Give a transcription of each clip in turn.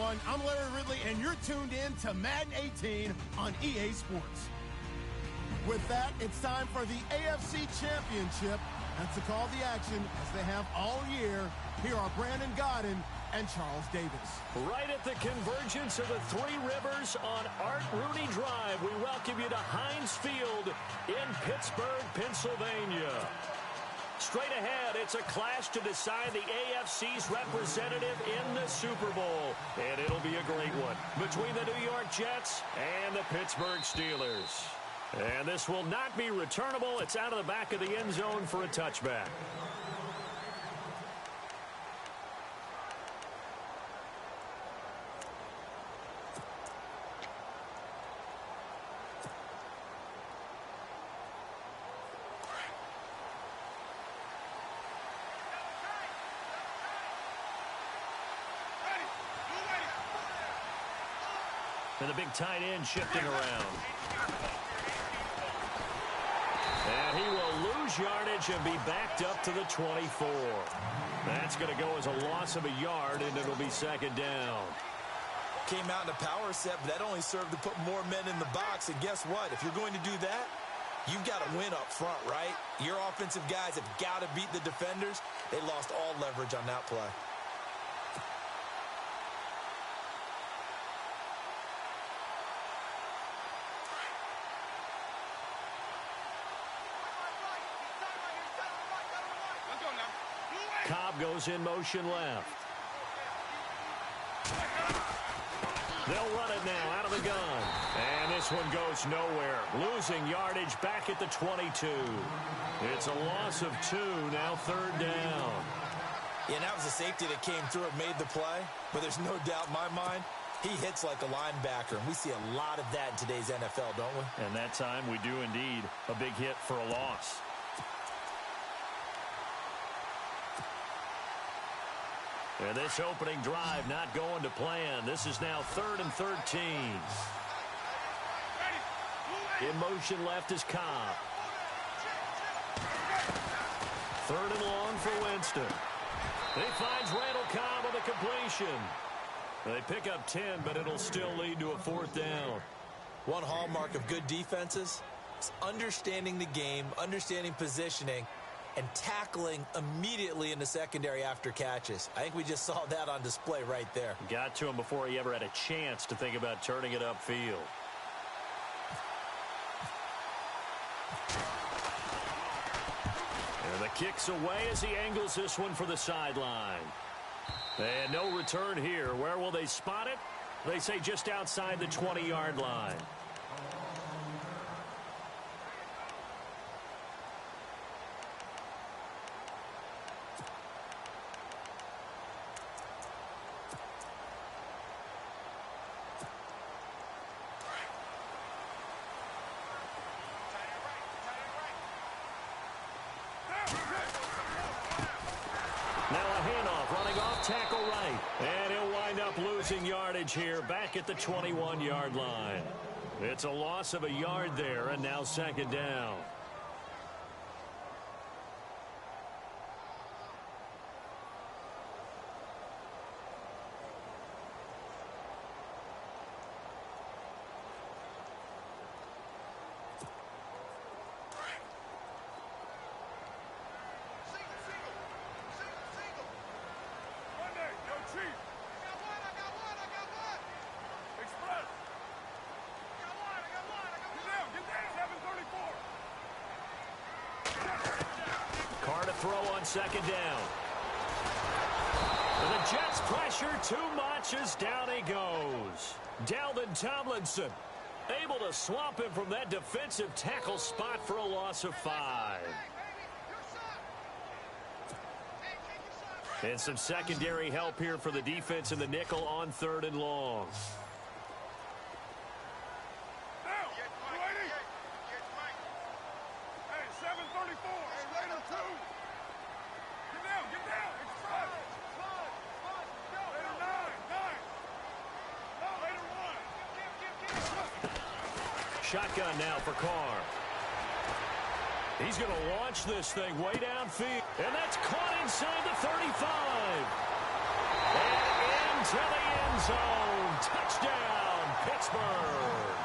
everyone. I'm Larry Ridley, and you're tuned in to Madden 18 on EA Sports. With that, it's time for the AFC Championship. And to call the action, as they have all year, here are Brandon Godden and Charles Davis. Right at the convergence of the Three Rivers on Art Rooney Drive, we welcome you to Heinz Field in Pittsburgh, Pennsylvania. Straight ahead, it's a clash to decide the AFC's representative in the Super Bowl. And it'll be a great one between the New York Jets and the Pittsburgh Steelers. And this will not be returnable. It's out of the back of the end zone for a touchback. And the big tight end shifting around. And he will lose yardage and be backed up to the 24. That's going to go as a loss of a yard, and it'll be second down. Came out in a power set, but that only served to put more men in the box. And guess what? If you're going to do that, you've got to win up front, right? Your offensive guys have got to beat the defenders. They lost all leverage on that play. Cobb goes in motion left. They'll run it now out of the gun. And this one goes nowhere. Losing yardage back at the 22. It's a loss of 2, now third down. Yeah, that was a safety that came through and made the play. But there's no doubt in my mind, he hits like a linebacker. And we see a lot of that in today's NFL, don't we? And that time we do indeed. A big hit for a loss. And this opening drive not going to plan. This is now 3rd and 13. In motion left is Cobb. 3rd and long for Winston. He finds Randall Cobb on the completion. They pick up 10, but it'll still lead to a 4th down. One hallmark of good defenses is understanding the game, understanding positioning, and tackling immediately in the secondary after catches. I think we just saw that on display right there. Got to him before he ever had a chance to think about turning it upfield. And the kick's away as he angles this one for the sideline. And no return here. Where will they spot it? They say just outside the 20-yard line. Tackle right, and he'll wind up losing yardage here back at the 21-yard line. It's a loss of a yard there, and now second down. Throw on second down. And the Jets pressure too much as down he goes. Dalvin Tomlinson able to swamp him from that defensive tackle spot for a loss of 5. And some secondary help here for the defense in the nickel on 3rd and long. Shotgun now for Carr. He's going to launch this thing way downfield. And that's caught inside the 35. And into the end end zone. Touchdown, Pittsburgh.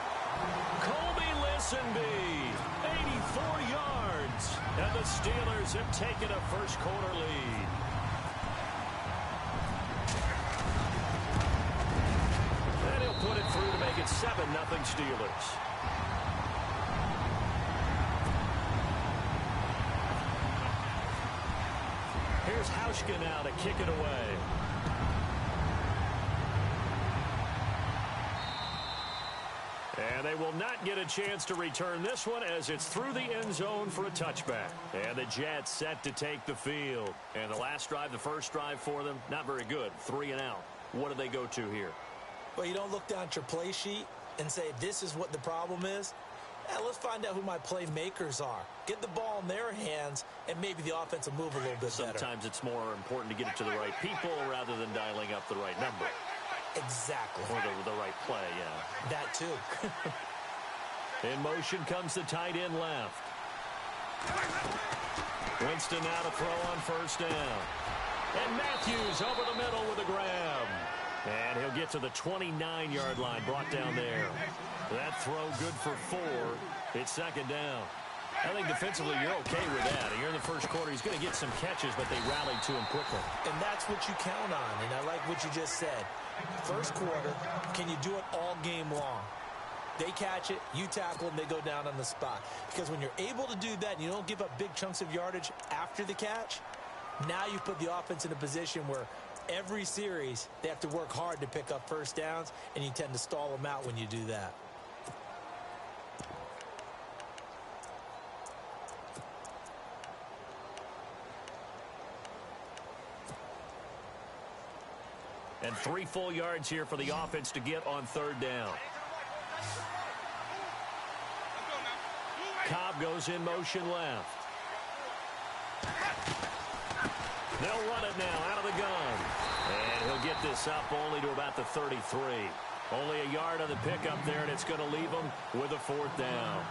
Colby Listenby, 84 yards. And the Steelers have taken a first-quarter lead. And he'll put it through to make it 7-0 Steelers. Here's Hauschka now to kick it away. And they will not get a chance to return this one as it's through the end zone for a touchback. And the Jets set to take the field. And the last drive, the first drive for them, not very good. 3 and out. What do they go to here? Well, you don't look down at your play sheet and say, this is what the problem is. Let's find out who my playmakers are. Get the ball in their hands, and maybe the offense will move a little bit better. Sometimes it's more important to get it to the right people rather than dialing up the right number. Exactly. Or the right play, yeah. That too. In motion comes the tight end left. Winston now to throw on first down. And Matthews over the middle with a grab. And he'll get to the 29-yard line, brought down there. That throw good for 4. It's second down. I think defensively you're okay with that. You're in the first quarter. He's going to get some catches, but they rallied to him quickly. And that's what you count on, and I like what you just said. First quarter, can you do it all game long? They catch it, you tackle them, they go down on the spot. Because when you're able to do that and you don't give up big chunks of yardage after the catch, now you put the offense in a position where every series they have to work hard to pick up first downs, and you tend to stall them out when you do that. And 3 full yards here for the offense to get on third down. Cobb goes in motion left. They'll run it now out of the gun. And he'll get this up only to about the 33. Only a yard on the pickup there, and it's going to leave him with a 4th down.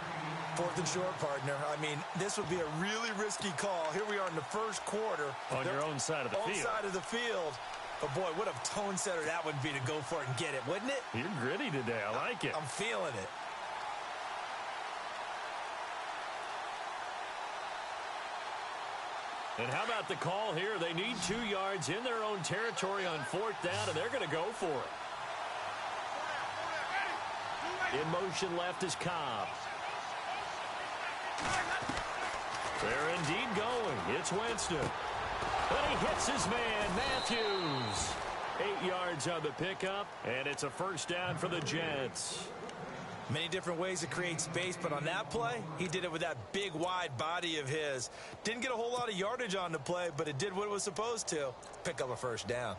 4th and short, partner. I mean, this would be a really risky call. Here we are in the first quarter. On your own side of the field. Own side of the field. But, boy, what a tone setter that would be to go for it and get it, wouldn't it? You're gritty today. I like it. I'm feeling it. And how about the call here? They need 2 yards in their own territory on 4th down, and they're going to go for it. In motion left is Cobb. They're indeed going. It's Winston. But he hits his man, Matthews. 8 yards on the pickup, and it's a first down for the Jets. Many different ways to create space, but on that play, he did it with that big, wide body of his. Didn't get a whole lot of yardage on the play, but it did what it was supposed to. Pick up a first down.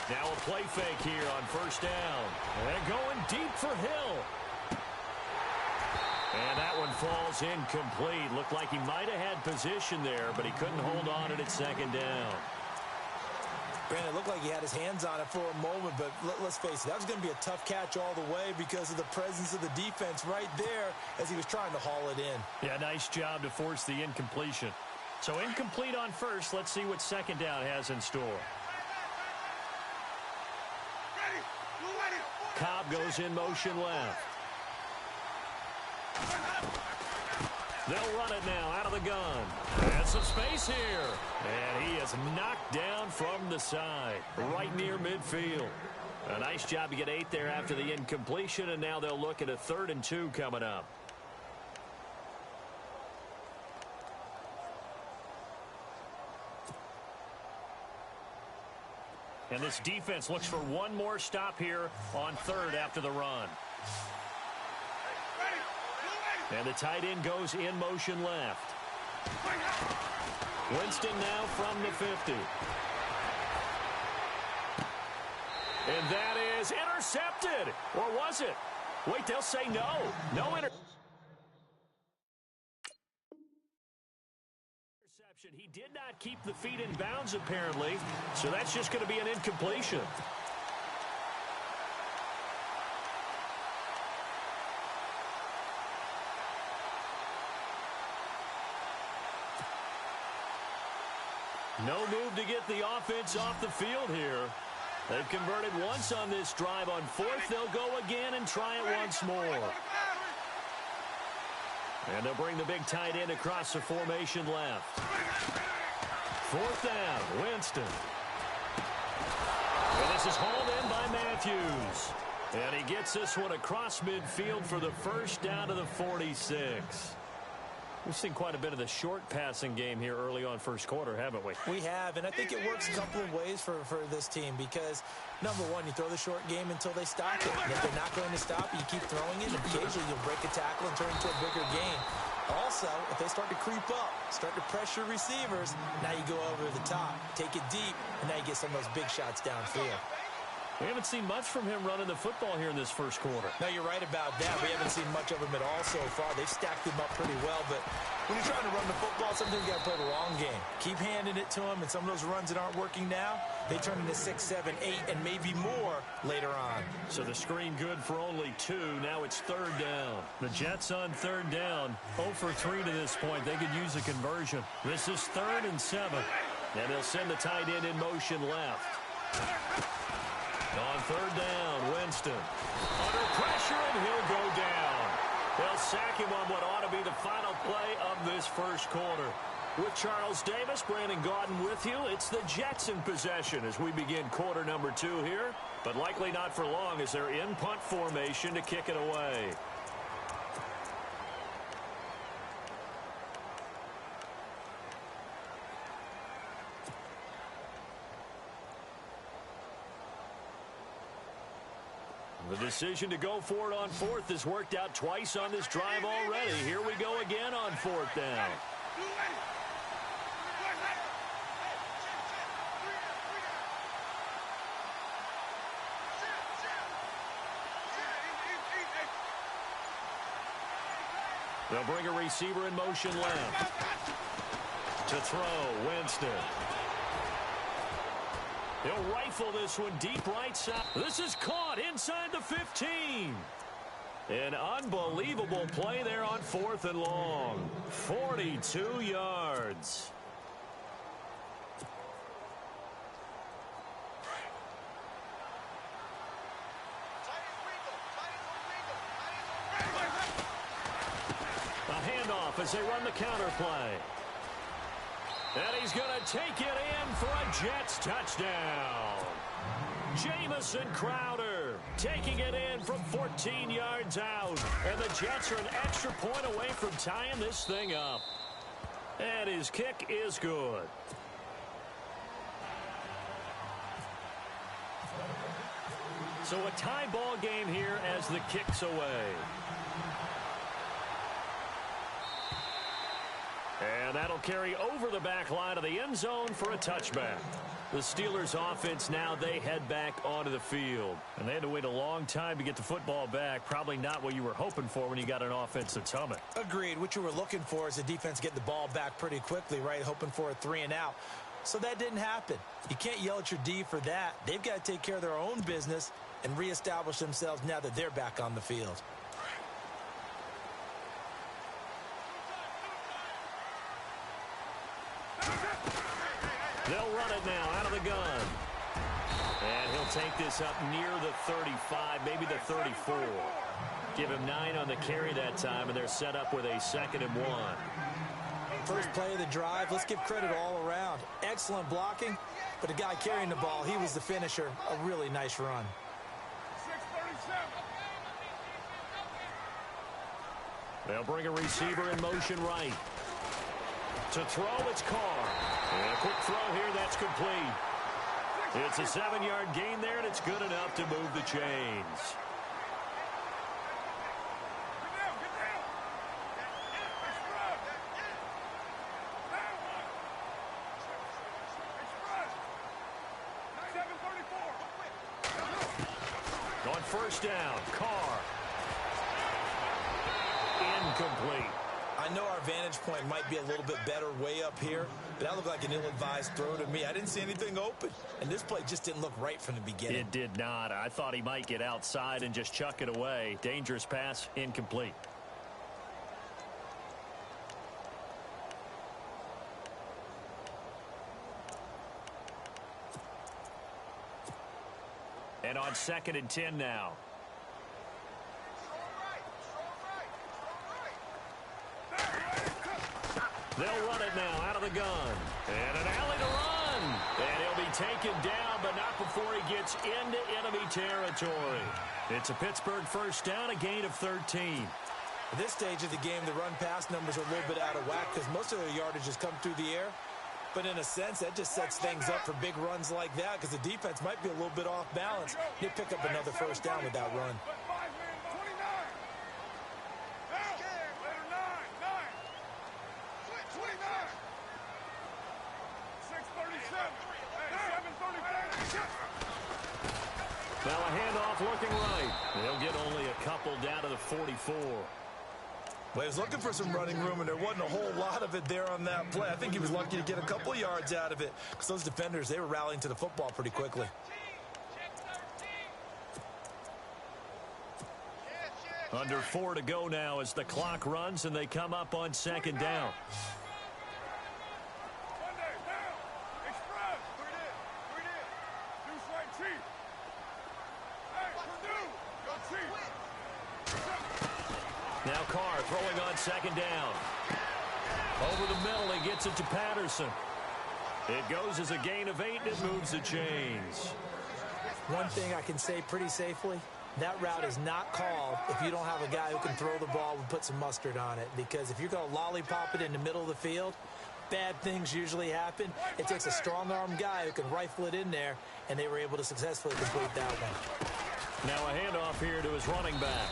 Now a play fake here on first down. And going deep for Hill. And that one falls incomplete. Looked like he might have had position there, but he couldn't hold on at second down. Brandon, it looked like he had his hands on it for a moment, but let's face it, that was going to be a tough catch all the way because of the presence of the defense right there as he was trying to haul it in. Yeah, nice job to force the incompletion. So incomplete on first. Let's see what second down has in store. Cobb goes in motion left. They'll run it now out of the gun. And some space here. And he is knocked down from the side, right near midfield. A nice job to get 8 there after the incompletion, and now they'll look at a 3rd and 2 coming up. And this defense looks for one more stop here on 3rd after the run. And the tight end goes in motion left. Winston now from the 50. And that is intercepted. Or was it? Wait, they'll say no. No interception. He did not keep the feet in bounds, apparently, so that's just going to be an incompletion. No move to get the offense off the field here. They've converted once on this drive. On fourth, they'll go again and try it once more. And they'll bring the big tight end across the formation left. Fourth down, Winston. And this is hauled in by Matthews. And he gets this one across midfield for the first down to the 46. We've seen quite a bit of the short passing game here early on first quarter, haven't we? We have, and I think it works a couple of ways for this team because, number one, you throw the short game until they stop it. And if they're not going to stop it, you keep throwing it, and occasionally you'll break a tackle and turn it into a bigger game. Also, if they start to creep up, start to pressure receivers, now you go over the top, take it deep, and now you get some of those big shots downfield. We haven't seen much from him running the football here in this first quarter. No, you're right about that. We haven't seen much of him at all so far. They've stacked him up pretty well, but when you're trying to run the football, sometimes you got to play the long game. Keep handing it to him, and some of those runs that aren't working now, they turn into 6, 7, 8, and maybe more later on. So the screen good for only 2. Now it's third down. The Jets on third down. 0 for 3 to this point. They could use a conversion. This is 3rd and 7. And they'll send the tight end in motion left. On third down, Winston. Under pressure, and he'll go down. They'll sack him on what ought to be the final play of this first quarter. With Charles Davis, Brandon Gaudin with you, it's the Jets in possession as we begin quarter number 2 here. But likely not for long as they're in punt formation to kick it away. The decision to go for it on fourth has worked out twice on this drive already. Here we go again on fourth down. They'll bring a receiver in motion left. To throw, Winston. He'll rifle this one deep right side. This is caught inside the 15. An unbelievable play there on 4th and long. 42 yards. A handoff as they run the counter play. And he's going to take it in for a Jets touchdown. Jamison Crowder taking it in from 14 yards out. And the Jets are an extra point away from tying this thing up. And his kick is good. So a tie ball game here as the kick's away. And that'll carry over the back line of the end zone for a touchback. The Steelers offense now, they head back onto the field. And they had to wait a long time to get the football back. Probably not what you were hoping for when you got an offense that's humming. Agreed. What you were looking for is the defense getting the ball back pretty quickly, right? Hoping for a 3 and out. So that didn't happen. You can't yell at your D for that. They've got to take care of their own business and reestablish themselves now that they're back on the field. They'll run it now out of the gun. And he'll take this up near the 35, maybe the 34. Give him 9 on the carry that time, and they're set up with a 2nd and 1. First play of the drive, let's give credit all around. Excellent blocking, but the guy carrying the ball, he was the finisher. A really nice run. They'll bring a receiver in motion right. To throw, it's Carr. And a quick throw here, that's complete. It's a 7-yard gain there, and it's good enough to move the chains. On first down, Carr. incomplete. I know our vantage point might be a little bit better way up here, but that looked like an ill-advised throw to me. I didn't see anything open, and this play just didn't look right from the beginning. It did not. I thought he might get outside and just chuck it away. Dangerous pass, incomplete. And on 2nd and 10 now. They'll run it now out of the gun. And an alley to run. And he'll be taken down, but not before he gets into enemy territory. It's a Pittsburgh first down, a gain of 13. At this stage of the game, the run-pass numbers are a little bit out of whack because most of their yardage has come through the air. But in a sense, that just sets things up for big runs like that because the defense might be a little bit off balance. They pick up another first down with that run. Now a handoff looking right. They'll get only a couple down to the 44. Well, he was looking for some running room, and there wasn't a whole lot of it there on that play. I think he was lucky to get a couple yards out of it because those defenders, they were rallying to the football pretty quickly. Under 4 to go now as the clock runs, and they come up on 2nd down. Now Carr throwing on 2nd down. Over the middle, he gets it to Patterson. It goes as a gain of 8, and it moves the chains. One thing I can say pretty safely, that route is not called if you don't have a guy who can throw the ball and put some mustard on it. Because if you're going to lollipop it in the middle of the field, bad things usually happen. It takes a strong-armed guy who can rifle it in there, and they were able to successfully complete that one. Now a handoff here to his running back.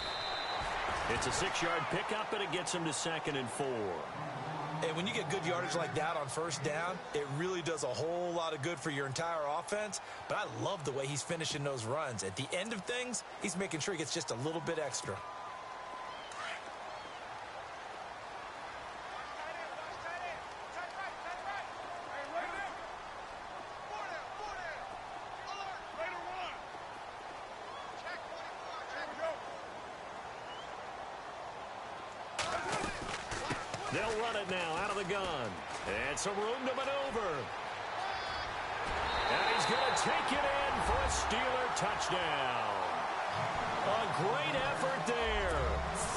It's a 6-yard pickup, and it gets him to 2nd and 4. And when you get good yardage like that on first down, it really does a whole lot of good for your entire offense. But I love the way he's finishing those runs. At the end of things, he's making sure he gets just a little bit extra. They'll run it now out of the gun. And some room to maneuver. And he's going to take it in for a Steeler touchdown. A great effort there.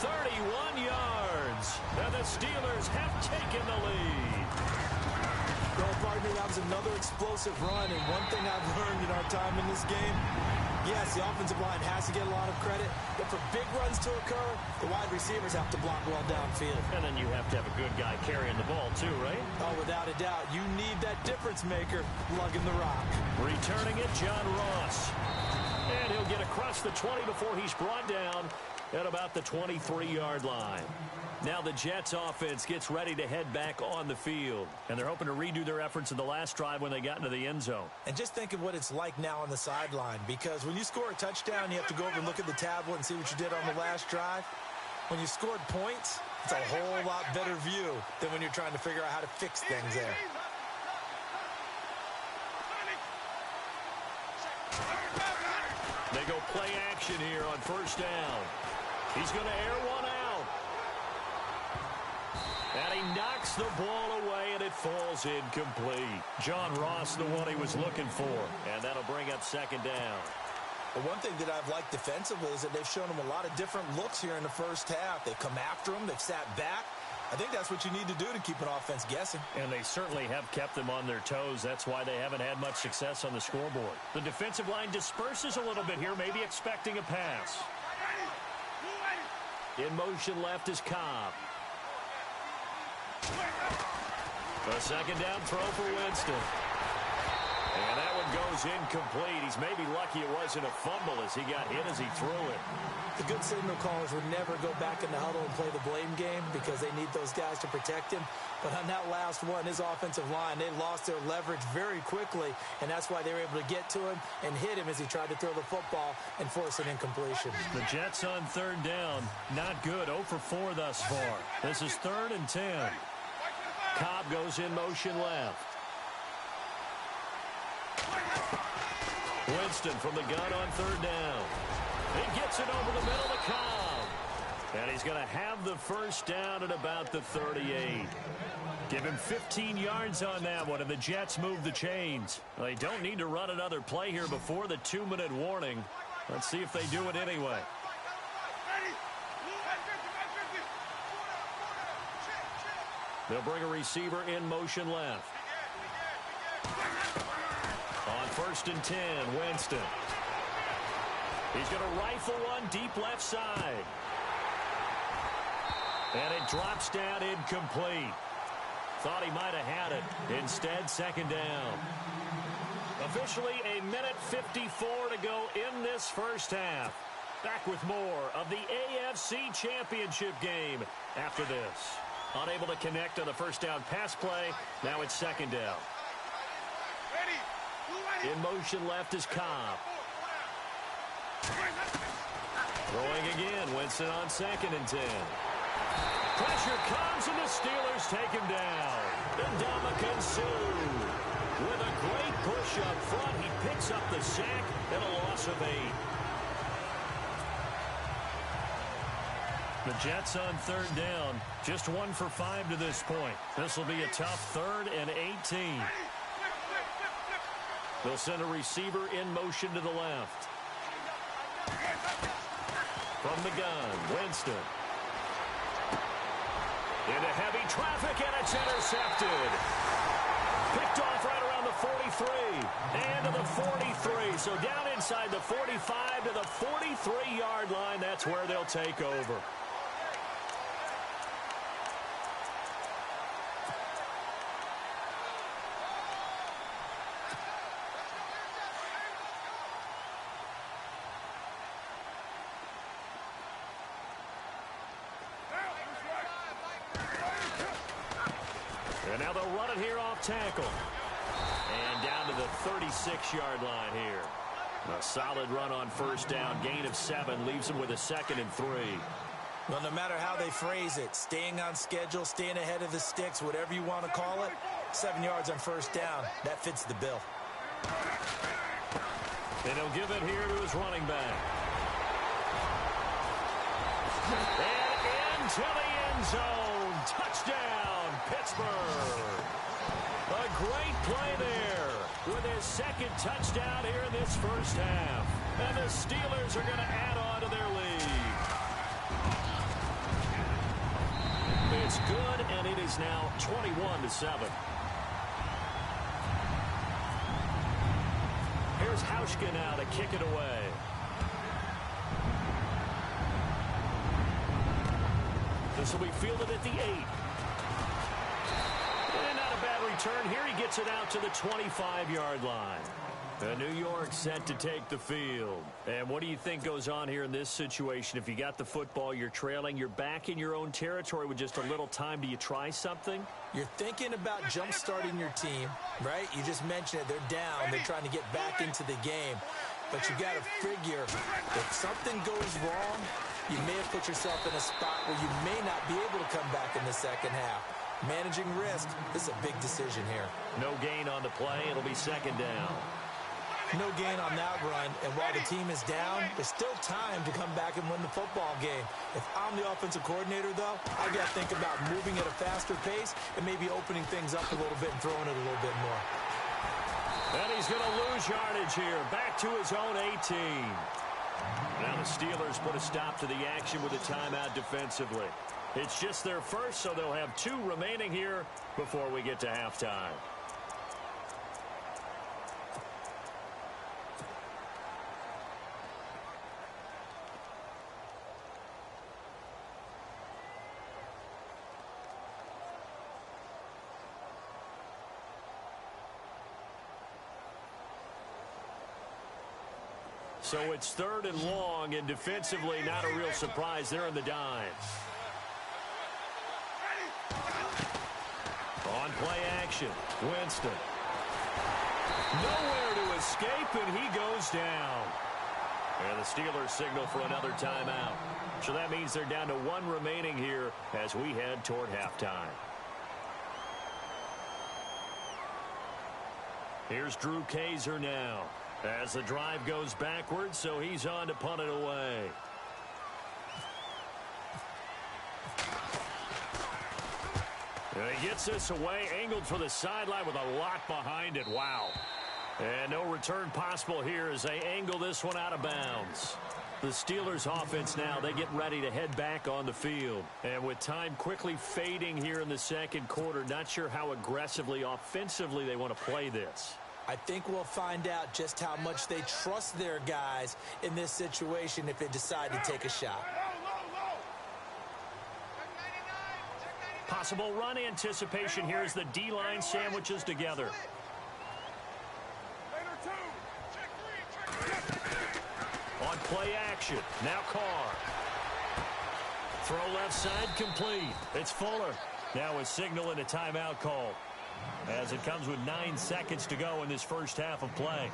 31 yards. And the Steelers have taken the lead. Well, partner, that was another explosive run. And one thing I've learned in our time in this game, yes, the offensive line has to get a lot of credit, but for big runs to occur, the wide receivers have to block well downfield. And then you have to have a good guy carrying the ball too, right? Oh, without a doubt. You need that difference maker lugging the rock. Returning it, John Ross. And he'll get across the 20 before he's brought down at about the 23-yard line. Now the Jets offense gets ready to head back on the field. And they're hoping to redo their efforts in the last drive when they got into the end zone. And just think of what it's like now on the sideline. Because when you score a touchdown, you have to go over and look at the tablet and see what you did on the last drive. When you scored points, it's a whole lot better view than when you're trying to figure out how to fix things there. They go play action here on first down. He's going to air one out. And he knocks the ball away, and it falls incomplete. John Ross, the one he was looking for. And that'll bring up 2nd down. But one thing that I've liked defensively is that they've shown him a lot of different looks here in the first half. They've come after him. They've sat back. I think that's what you need to do to keep an offense guessing. And they certainly have kept them on their toes. That's why they haven't had much success on the scoreboard. The defensive line disperses a little bit here, maybe expecting a pass. In motion left is Cobb. A 2nd down throw for Winston. And that one goes incomplete. He's maybe lucky it wasn't a fumble as he got hit as he threw it. The good signal callers would never go back in the huddle and play the blame game because they need those guys to protect him. But on that last one, his offensive line, they lost their leverage very quickly, and that's why they were able to get to him and hit him as he tried to throw the football and force an incompletion. The Jets on third down. Not good. 0 for 4 thus far. This is 3rd and 10. Cobb goes in motion left. Winston from the gun on third down. He gets it over the middle to Cobb. And he's going to have the first down at about the 38. Give him 15 yards on that one, and the Jets move the chains. Well, they don't need to run another play here before the 2-minute warning. Let's see if they do it anyway. They'll bring a receiver in motion left. On 1st and 10, Winston. He's going to rifle one deep left side. And it drops down incomplete. Thought he might have had it. Instead, 2nd down. Officially a minute 54 to go in this first half. Back with more of the AFC Championship game after this. Unable to connect on the first down pass play. Now it's 2nd down. In motion left is Cobb. Throwing again. Winston on 2nd and 10. Pressure comes, and the Steelers take him down. Ndamukong Suh with a great push up front. He picks up the sack and a loss of 8. The Jets on third down. Just 1 for 5 to this point. This will be a tough 3rd and 18. They'll send a receiver in motion to the left. From the gun, Winston. Into heavy traffic, and it's intercepted. Picked off right around the 43. And to the 43. So down inside the 45 to the 43-yard line. That's where they'll take over. And now they'll run it here off tackle. And down to the 36-yard line here. A solid run on first down. Gain of 7 leaves them with a 2nd and 3. Well, no matter how they phrase it, staying on schedule, staying ahead of the sticks, whatever you want to call it, 7 yards on first down, that fits the bill. And he'll give it here to his running back. And into the end zone. Touchdown, Pittsburgh. A great play there with his 2nd touchdown here in this first half. And the Steelers are going to add on to their lead. It's good, and it is now 21-7. Here's Hauschka now to kick it away. This will be fielded at the 8. And not a bad return. Here he gets it out to the 25-yard line. New York set to take the field. And what do you think goes on here in this situation? If you got the football, you're trailing, you're back in your own territory with just a little time. Do you try something? You're thinking about jump-starting your team, right? You just mentioned it. They're down. They're trying to get back into the game. But you got to figure if something goes wrong, you may have put yourself in a spot where you may not be able to come back in the second half. Managing risk, this is a big decision here. No gain on the play. It'll be 2nd down. No gain on that run, and while the team is down, there's still time to come back and win the football game. If I'm the offensive coordinator, though, I got to think about moving at a faster pace and maybe opening things up a little bit and throwing it a little bit more. And he's going to lose yardage here. Back to his own 18. Now the Steelers put a stop to the action with a timeout defensively. It's just their first, so they'll have 2 remaining here before we get to halftime. So it's 3rd and long, and defensively not a real surprise. They're in the dime. On play action, Winston. Nowhere to escape, and he goes down. And the Steelers signal for another timeout. So that means they're down to 1 remaining here as we head toward halftime. Here's Drew Kaiser now as the drive goes backwards, so he's on to punt it away. And he gets this away, angled for the sideline with a lot behind it. Wow. And no return possible here as they angle this one out of bounds. The Steelers offense now, they get ready to head back on the field. And with time quickly fading here in the second quarter, not sure how aggressively, offensively they want to play this. I think we'll find out just how much they trust their guys in this situation if they decide to take a shot. Possible run anticipation here as the D-line sandwiches together. On play action, now Carr. Throw left side complete. It's Fuller. Now a signal and a timeout call as it comes with 9 seconds to go in this first half of play.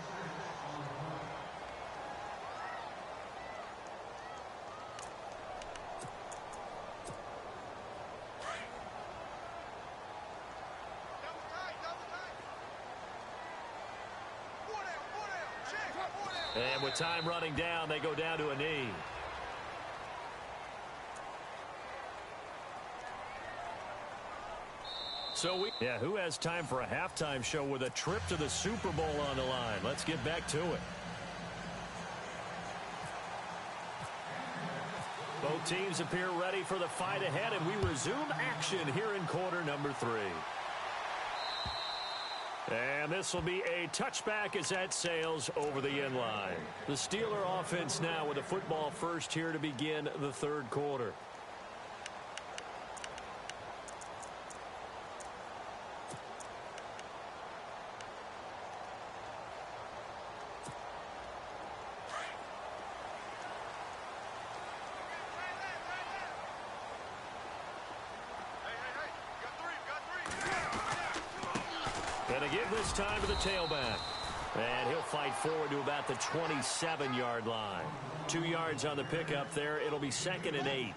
And with time running down, they go down to a knee. So who has time for a halftime show with a trip to the Super Bowl on the line? Let's get back to it. Both teams appear ready for the fight ahead, and we resume action here in quarter number 3. And this will be a touchback as that sails over the end line. The Steeler offense now with a football first here to begin the third quarter. And again this time to the tailback. And he'll fight forward to about the 27-yard line. 2 yards on the pickup there. It'll be 2nd and 8.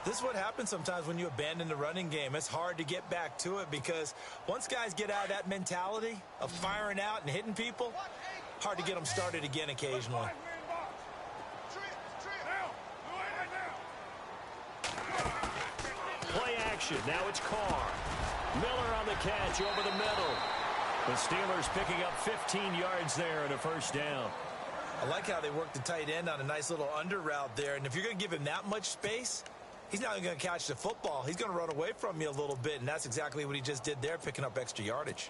This is what happens sometimes when you abandon the running game. It's hard to get back to it because once guys get out of that mentality of firing out and hitting people, hard to get them started again occasionally. Play action. Now it's Carr. Miller on the catch over the middle. The Steelers picking up 15 yards there and a first down. I like how they work the tight end on a nice little under route there. And if you're going to give him that much space, he's not going to catch the football. He's going to run away from you a little bit, and that's exactly what he just did there, picking up extra yardage.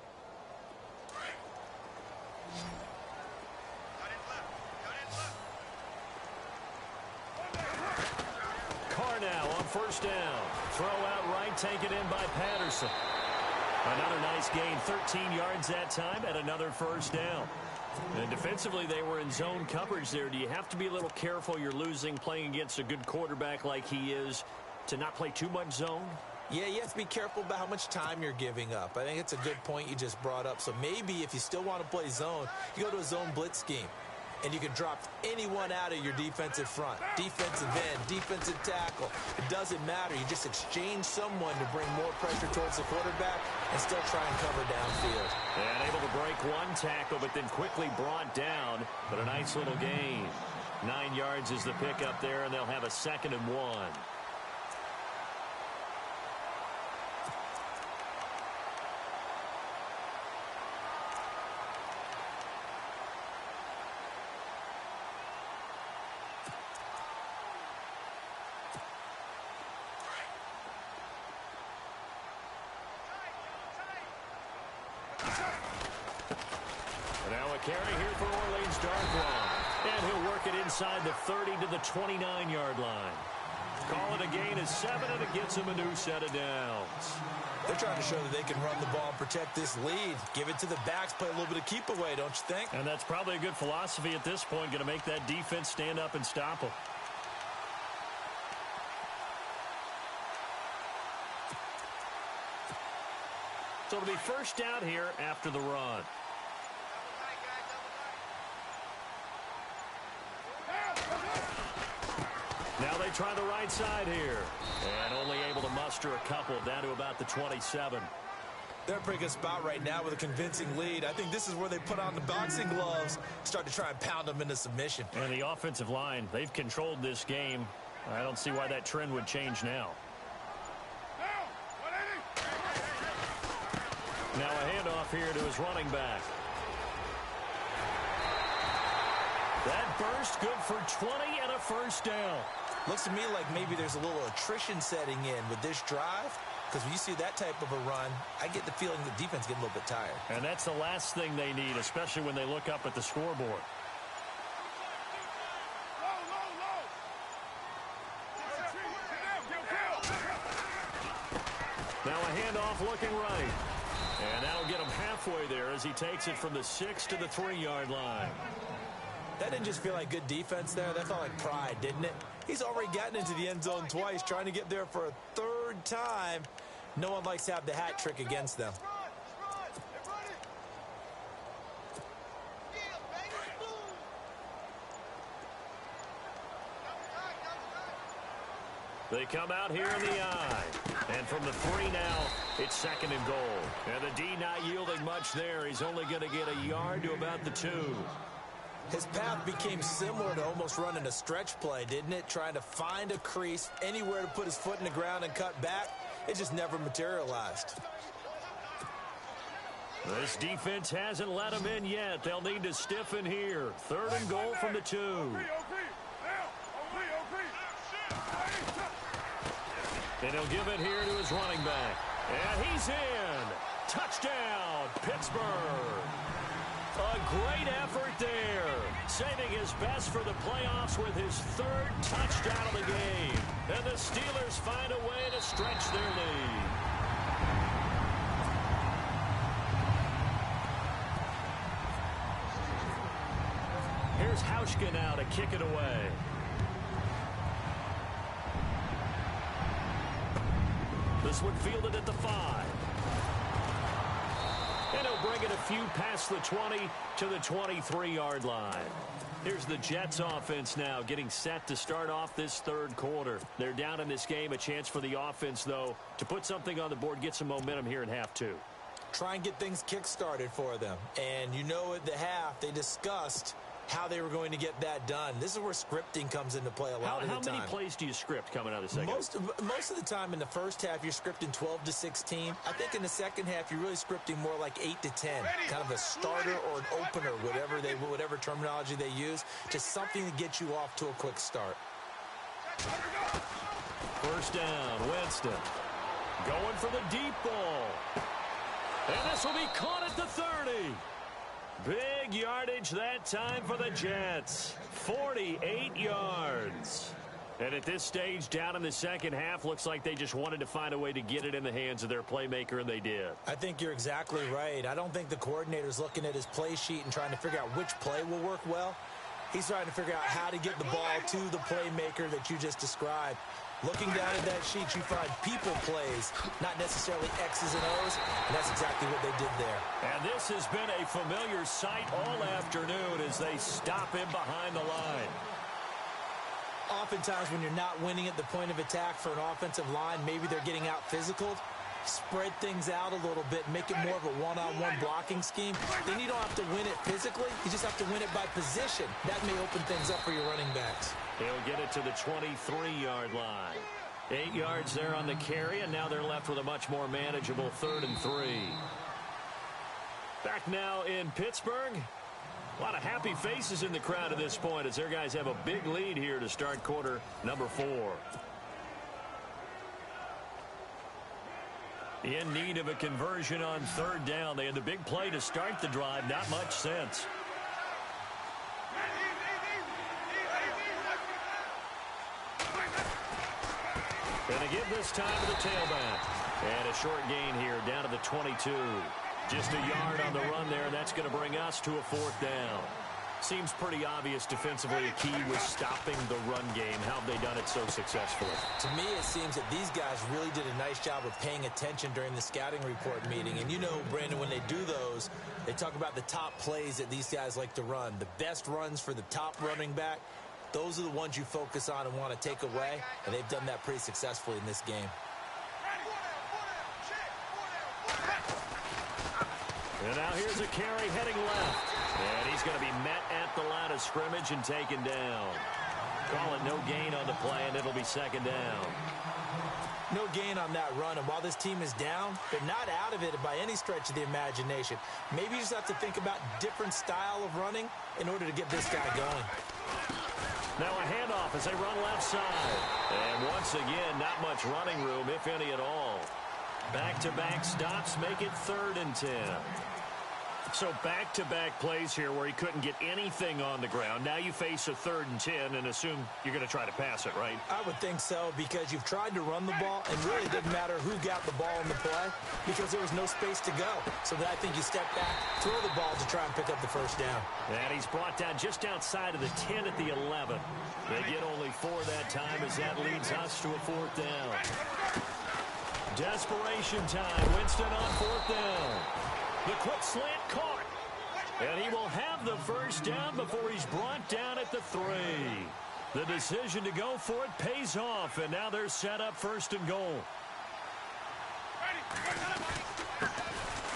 Carr now on first down. Throw out right, taken in by Patterson. Another nice gain, 13 yards that time, and another first down. And defensively, they were in zone coverage there. Do you have to be a little careful you're losing playing against a good quarterback like he is to not play too much zone? Yeah, you have to be careful about how much time you're giving up. I think it's a good point you just brought up. So maybe if you still want to play zone, you go to a zone blitz scheme. And you can drop anyone out of your defensive front. Defensive end, defensive tackle. It doesn't matter. You just exchange someone to bring more pressure towards the quarterback and still try and cover downfield. And able to break one tackle, but then quickly brought down. But a nice little gain. 9 yards is the pickup there, and they'll have a 2nd and 1. Carry here for Orleans, Darkwa. And he'll work it inside the 30 to the 29-yard line. Call it a gain of 7, and it gets them a new set of downs. They're trying to show that they can run the ball and protect this lead. Give it to the backs, play a little bit of keep away, don't you think? And that's probably a good philosophy at this point, going to make that defense stand up and stop them. So it'll be first down here after the run. Now they try the right side here. And only able to muster a couple, down to about the 27. They're in a pretty good spot right now with a convincing lead. I think this is where they put on the boxing gloves, start to try and pound them into submission. And the offensive line, they've controlled this game. I don't see why that trend would change now. Now a handoff here to his running back. That burst good for 20 and a first down. Looks to me like maybe there's a little attrition setting in with this drive, because when you see that type of a run, I get the feeling the defense getting a little bit tired. And that's the last thing they need, especially when they look up at the scoreboard. Now a handoff looking right. And that'll get him halfway there as he takes it from the 6 to the 3-yard line. That didn't just feel like good defense there. That felt like pride, didn't it? He's already gotten into the end zone twice, trying to get there for a third time. No one likes to have the hat trick against them. They come out here in the I. And from the 3 now, it's 2nd and goal. And the D not yielding much there. He's only going to get a yard to about the 2. His path became similar to almost running a stretch play, didn't it? Trying to find a crease, anywhere to put his foot in the ground and cut back. It just never materialized. This defense hasn't let him in yet. They'll need to stiffen here. 3rd and goal from the 2. And he'll give it here to his running back. And he's in. Touchdown, Pittsburgh. A great effort there. Saving his best for the playoffs with his 3rd touchdown of the game. And the Steelers find a way to stretch their lead. Here's Hauschka now to kick it away. This one fielded at the 5. And he'll bring it a few past the 20 to the 23-yard line. Here's the Jets offense now getting set to start off this 3rd quarter. They're down in this game. A chance for the offense, though, to put something on the board, get some momentum here in half 2. Try and get things kick-started for them. And you know at the half, they discussed how they were going to get that done. This is where scripting comes into play a lot of the time. How many plays do you script coming out of the second? Most of the time in the first half, you're scripting 12 to 16. I think in the second half, you're really scripting more like 8 to 10. Kind of a starter or an opener, whatever terminology they use. Just something to get you off to a quick start. First down, Winston. Going for the deep ball. And this will be caught at the 30. Big yardage that time for the Jets. 48 yards. And at this stage, down in the second half, looks like they just wanted to find a way to get it in the hands of their playmaker, and they did. I think you're exactly right. I don't think the coordinator's looking at his play sheet and trying to figure out which play will work well. He's trying to figure out how to get the ball to the playmaker that you just described. Looking down at that sheet, you find people plays, not necessarily X's and O's, and that's exactly what they did there. And this has been a familiar sight all afternoon as they stop him behind the line. Oftentimes when you're not winning at the point of attack for an offensive line, maybe they're getting out physical. Spread things out a little bit, make it more of a one-on-one blocking scheme. Then you don't have to win it physically. You just have to win it by position. That may open things up for your running backs. He'll get it to the 23-yard line. 8 yards there on the carry, and now they're left with a much more manageable 3rd and 3. Back now in Pittsburgh. A lot of happy faces in the crowd at this point as their guys have a big lead here to start quarter number 4. In need of a conversion on 3rd down. They had the big play to start the drive. Not much sense. Going to give this time to the tailback. And a short gain here down to the 22. Just a yard on the run there, and that's going to bring us to a 4th down. Seems pretty obvious defensively a key was stopping the run game. How have they done it so successfully? To me, it seems that these guys really did a nice job of paying attention during the scouting report meeting. And you know, Brandon, when they do those, they talk about the top plays that these guys like to run. The best runs for the top running back, those are the ones you focus on and want to take away. And they've done that pretty successfully in this game. And now here's a carry heading left. And he's going to be met at the line of scrimmage and taken down. Call it no gain on the play, and it'll be 2nd down. No gain on that run, and while this team is down, they're not out of it by any stretch of the imagination. Maybe you just have to think about different style of running in order to get this guy going. Now a handoff as they run left side. And once again, not much running room, if any at all. Back-to-back stops make it 3rd and 10. So back-to-back plays here where he couldn't get anything on the ground. Now you face a 3rd and 10 and assume you're going to try to pass it, right? I would think so, because you've tried to run the ball, and really it didn't matter who got the ball in the play because there was no space to go. So that I think you step back, throw the ball to try and pick up the 1st down. And he's brought down just outside of the 10 at the 11. They get only 4 that time as that leads us to a 4th down. Desperation time. Winston on 4th down. The quick slant caught. And he will have the 1st down before he's brought down at the 3. The decision to go for it pays off, and now they're set up 1st and goal.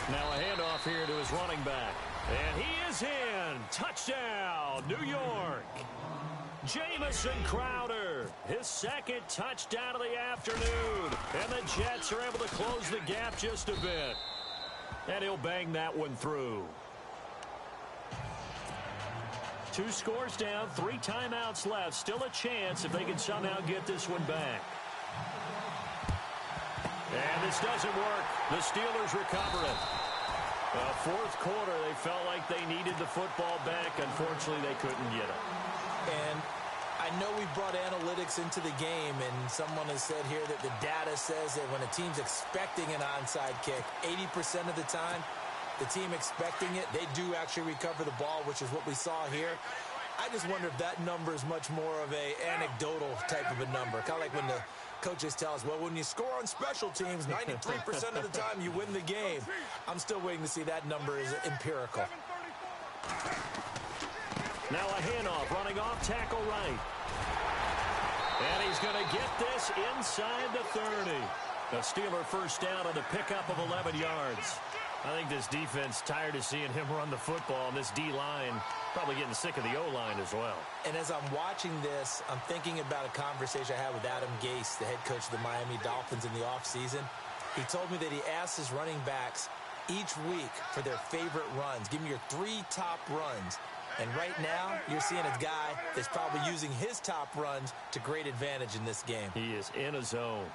Now a handoff here to his running back. And he is in. Touchdown, New York. Jamison Crowder, his 2nd touchdown of the afternoon. And the Jets are able to close the gap just a bit. And he'll bang that one through. 2 scores down, 3 timeouts left. Still a chance if they can somehow get this one back. And this doesn't work. The Steelers recover it. 4th quarter, they felt like they needed the football back. Unfortunately, they couldn't get it. And I know we brought analytics into the game, and someone has said here that the data says that when a team's expecting an onside kick, 80% of the time, the team expecting it, they do actually recover the ball, which is what we saw here. I just wonder if that number is much more of a anecdotal type of a number. Kind of like when the coaches tell us, well, when you score on special teams, 93% of the time you win the game. I'm still waiting to see that number is empirical. Now a handoff, running off tackle right. And he's going to get this inside the 30. The Steeler 1st down on the pickup of 11 yards. I think this defense tired of seeing him run the football, and this D-line probably getting sick of the O-line as well. And as I'm watching this, I'm thinking about a conversation I had with Adam Gase, the head coach of the Miami Dolphins in the offseason. He told me that he asked his running backs each week for their favorite runs. Give me your 3 top runs. And right now, you're seeing a guy that's probably using his top runs to great advantage in this game. He is in a zone.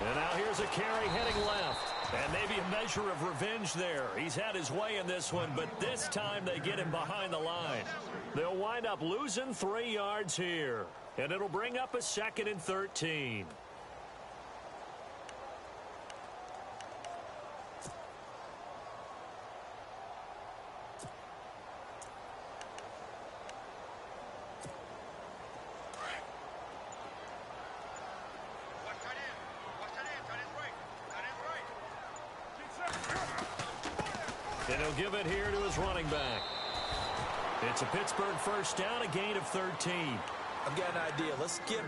And now here's a carry heading left. And maybe a measure of revenge there. He's had his way in this one, but this time they get him behind the line. They'll wind up losing 3 yards here. And it'll bring up a 2nd and 13. And he'll give it here to his running back. It's a Pittsburgh 1st down, a gain of 13. I've got an idea. Let's skip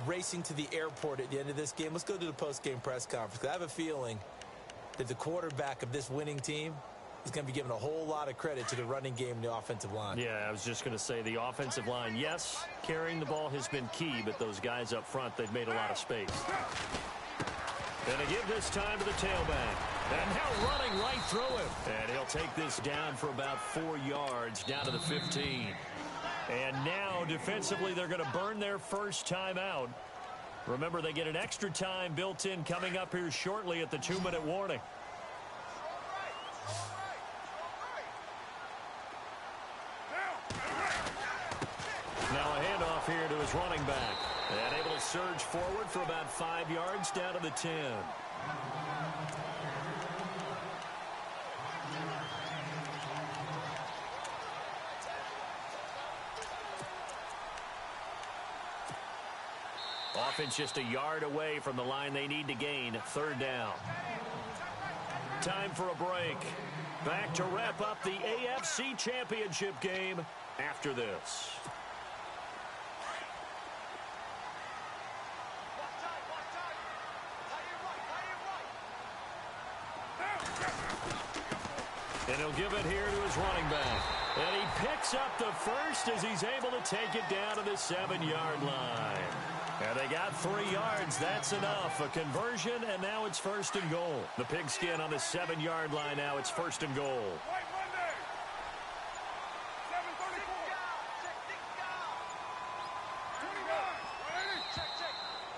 racing to the airport at the end of this game. Let's go to the post-game press conference. I have a feeling that the quarterback of this winning team is going to be giving a whole lot of credit to the running game and the offensive line. Yeah, I was just going to say the offensive line, yes, carrying the ball has been key, but those guys up front, they've made a lot of space. And to give this time to the tailback. And now running right through him. And he'll take this down for about 4 yards, down to the 15. And now, defensively, they're going to burn their first time out. Remember, they get an extra time built in coming up here shortly at the 2-minute warning. his running back. And able to surge forward for about 5 yards down to the 10. Offense just a yard away from the line they need to gain. 3rd down. Time for a break. Back to wrap up the AFC Championship game after this. And he'll give it here to his running back. And he picks up the first as he's able to take it down to the 7-yard line. And they got 3 yards. That's enough. A conversion, and now it's 1st and goal. The pigskin on the 7-yard line now. It's 1st and goal.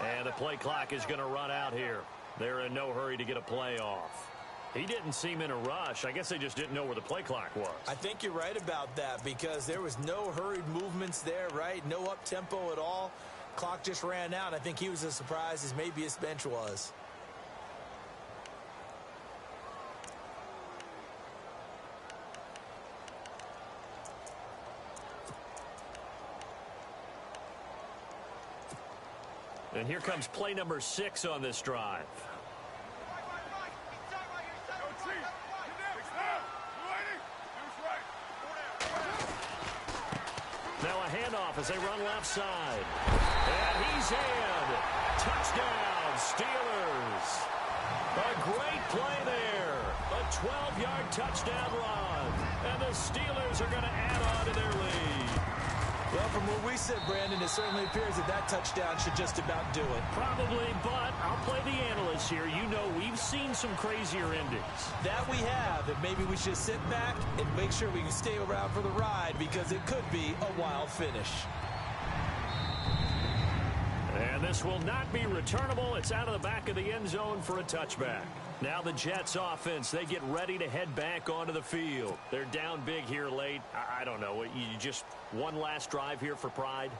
And the play clock is going to run out here. They're in no hurry to get a play off. He didn't seem in a rush. I guess they just didn't know where the play clock was. I think you're right about that because there was no hurried movements there, right? No up-tempo at all. Clock just ran out. I think he was as surprised as maybe his bench was. And here comes play number 6 on this drive. Now a handoff as they run left side. And he's in. Touchdown, Steelers. A great play there. A 12-yard touchdown run. And the Steelers are going to add on to their lead. Well, from where we sit, Brandon, it certainly appears that that touchdown should just about do it. Probably, but I'll play the analyst here. You know we've seen some crazier endings. That we have, and maybe we should sit back and make sure we can stay around for the ride because it could be a wild finish. And this will not be returnable. It's out of the back of the end zone for a touchback. Now the Jets offense, they get ready to head back onto the field. They're down big here late. I don't know. You just one last drive here for pride?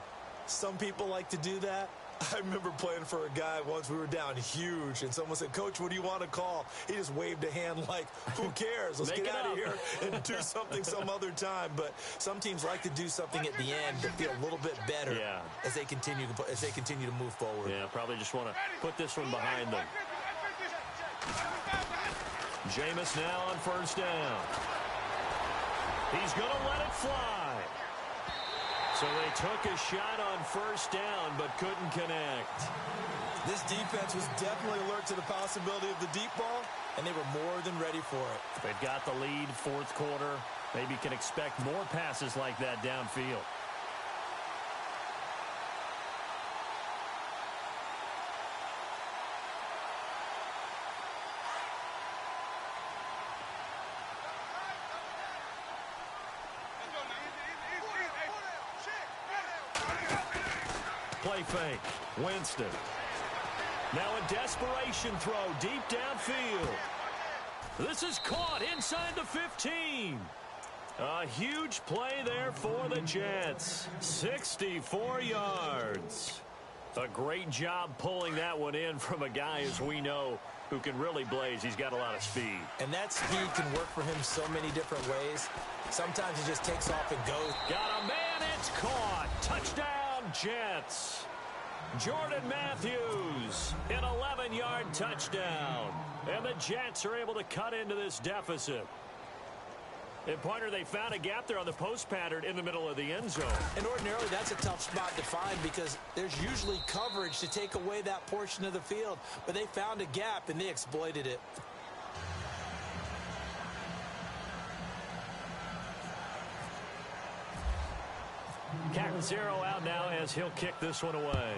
Some people like to do that. I remember playing for a guy once. We were down huge, and someone said, "Coach, what do you want to call?" He just waved a hand like, who cares? Let's get out of here and do something some other time. But some teams like to do something at the end to feel a little bit better as they continue to move forward. Yeah, probably just want to put this one behind them. Jameis now on 1st down. He's going to let it fly. So they took a shot on 1st down, but couldn't connect. This defense was definitely alert to the possibility of the deep ball, and they were more than ready for it. They've got the lead, 4th quarter. Maybe can expect more passes like that downfield. Play fake. Winston. Now a desperation throw deep downfield. This is caught inside the 15. A huge play there for the Jets. 64 yards. A great job pulling that one in from a guy, as we know, who can really blaze. He's got a lot of speed. And that speed can work for him so many different ways. Sometimes he just takes off and goes. Got a man. It's caught. Touchdown. Jets. Jordan Matthews, an 11-yard touchdown. And the Jets are able to cut into this deficit. And, partner, they found a gap there on the post pattern in the middle of the end zone. And ordinarily that's a tough spot to find because there's usually coverage to take away that portion of the field. But they found a gap and they exploited it. Catanzaro out now as he'll kick this one away.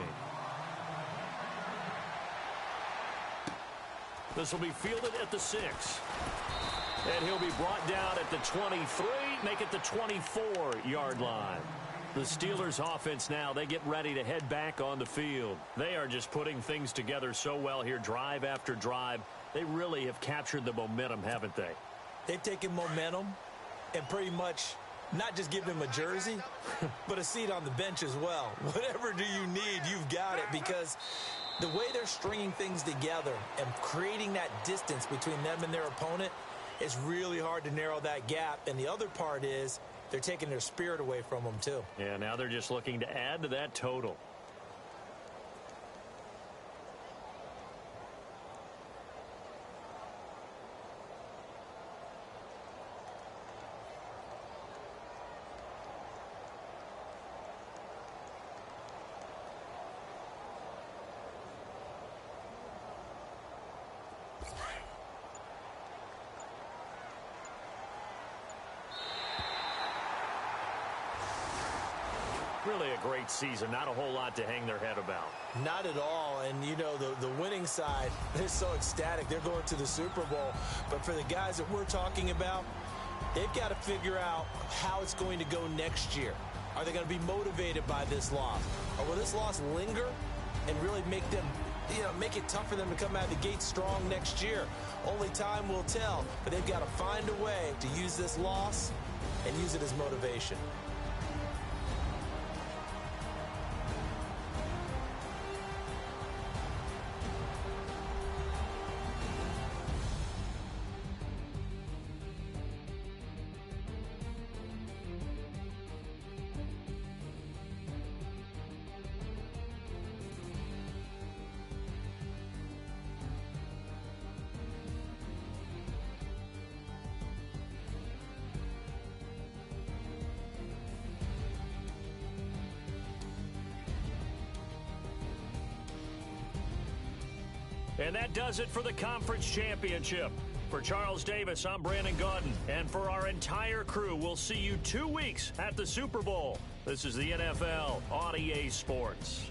This will be fielded at the 6. And he'll be brought down at the 23, make it the 24-yard line. The Steelers offense now, they get ready to head back on the field. They are just putting things together so well here, drive after drive. They really have captured the momentum, haven't they? They've taken momentum and pretty much Not just give him a jersey, but a seat on the bench as well. Whatever do you need, you've got it, because the way they're stringing things together and creating that distance between them and their opponent is really hard to narrow that gap. And the other part is they're taking their spirit away from them, too. Yeah, now they're just looking to add to that total. Really a great season. Not a whole lot to hang their head about. Not at all. And, you know, the winning side, they're so ecstatic. They're going to the Super Bowl. But for the guys that we're talking about, they've got to figure out how it's going to go next year. Are they going to be motivated by this loss? Or will this loss linger and really make them, make it tough for them to come out of the gate strong next year? Only time will tell. But they've got to find a way to use this loss and use it as motivation. And that does it for the conference championship. For Charles Davis, I'm Brandon Gaudin. And for our entire crew, we'll see you 2 weeks at the Super Bowl. This is the NFL on EA Sports.